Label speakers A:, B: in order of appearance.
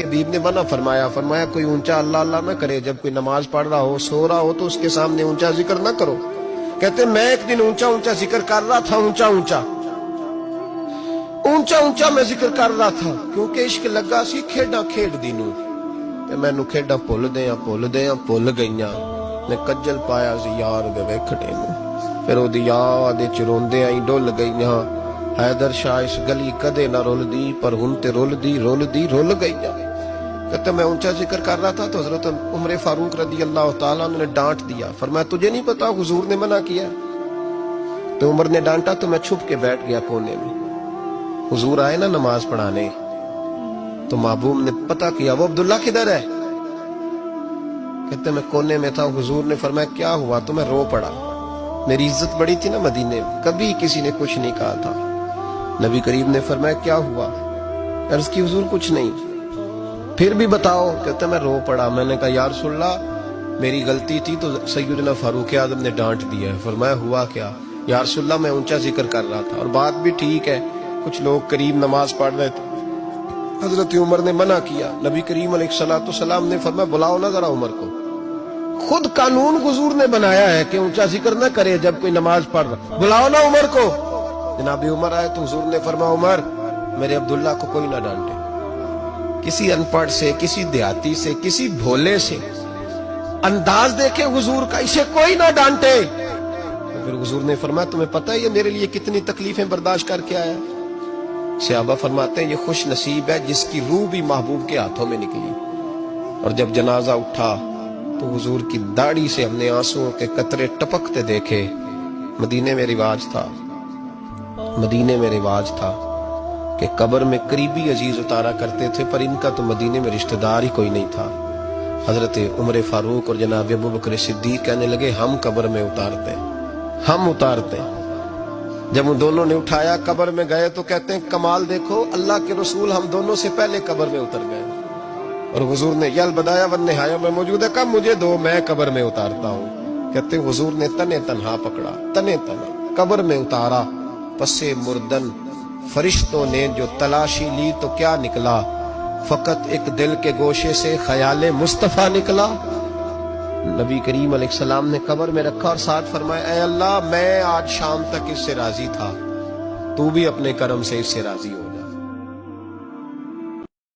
A: حبیب نے منع فرمایا، فرمایا کوئی اونچا اللہ اللہ نہ کرے، جب کوئی نماز پڑھ رہا ہو سو رہا ہو تو اس کے سامنے اونچا ذکر نہ کرو۔ کہتے میں ایک دن اونچا اونچا ذکر کر رہا تھا، اونچا اونچا میں ذکر کر رہا تھا، کیونکہ عشق لگا سی کھیڈاں کھیڈ دی نوں تے مینوں کھیڈاں بھل گئیاں، میں کجل پایا سی یار دے ویکھڑے نوں، پھر او دی یاد وچ روندیاں ہی ڈل گئیاں، حیدر شاہ اس گلی کدے نہ رول دی پر ہن تے رول گئیاں۔ کہتے میں اونچا ذکر کر رہا تھا تو حضرت عمر فاروق رضی اللہ تعالیٰ عنہ نے ڈانٹ دیا، فرمایا تجھے نہیں پتا حضور نے منع کیا؟ تو عمر نے ڈانٹا تو میں چھپ کے بیٹھ گیا کونے میں۔ حضور آئے نا نماز پڑھانے تو محبوب نے پتا کیا وہ عبداللہ کدھر ہے؟ کہتے میں کونے میں تھا، حضور نے فرمایا کیا ہوا؟ تو میں رو پڑا، میری عزت بڑی تھی نا مدینے میں، کبھی کسی نے کچھ نہیں کہا تھا۔ نبی کریم نے فرمایا کیا ہوا؟ عرض کی حضور کچھ نہیں، پھر بھی بتاؤ۔ کہتے میں رو پڑا، میں نے کہا یا رسول اللہ میری غلطی تھی تو سیدنا فاروق اعظم نے ڈانٹ دیا ہے۔ فرمایا ہوا کیا؟ یا رسول اللہ میں اونچا ذکر کر رہا تھا، اور بات بھی ٹھیک ہے، کچھ لوگ قریب نماز پڑھ رہے تھے، حضرت عمر نے منع کیا۔ نبی کریم علیہ السلام نے فرمایا بلاؤ نا ذرا عمر کو، خود قانون حضور نے بنایا ہے کہ اونچا ذکر نہ کرے جب کوئی نماز پڑھ رہا، بلاؤ نا عمر کو۔ جناب عمر آئے تو حضور نے فرمایا عمر میرے عبداللہ کو کوئی نہ ڈانٹے، کسی ان پڑھ سے، کسی دیہاتی سے، کسی بھولے سے انداز دیکھے حضور کا، اسے کوئی نہ ڈانٹے۔ پھر حضور نے فرمایا تمہیں پتہ ہے یہ میرے لیے کتنی تکلیفیں برداشت کر کے آیا؟ صحابہ فرماتے ہیں یہ خوش نصیب ہے جس کی روح بھی محبوب کے ہاتھوں میں نکلی۔ اور جب جنازہ اٹھا تو حضور کی داڑھی سے ہم نے آنسوں کے قطرے ٹپکتے دیکھے۔ مدینے میں رواج تھا کہ قبر میں قریبی عزیز اتارا کرتے تھے، پر ان کا تو مدینے میں رشتہ دار ہی کوئی نہیں تھا۔ حضرت عمر فاروق اور جناب ابو بکر صدیق کہنے لگے ہم قبر میں اتارتے ہیں۔ جب ان دونوں نے اٹھایا قبر میں گئے تو کہتے ہیں کمال دیکھو اللہ کے رسول ہم دونوں سے پہلے قبر میں اتر گئے، اور حضور نے یا البدایہ والنہایہ میں موجود ہے، کہا مجھے دو میں قبر میں اتارتا ہوں۔ کہتے ہیں حضور نے تنے تنہا پکڑا، تنے تنہا قبر میں اتارا، پسے مردن فرشتوں نے جو تلاشی لی تو کیا نکلا؟ فقط ایک دل کے گوشے سے خیال مصطفیٰ نکلا۔ نبی کریم علیہ السلام نے قبر میں رکھا اور ساتھ فرمایا اے اللہ میں آج شام تک اس سے راضی تھا، تو بھی اپنے کرم سے اس سے راضی ہو۔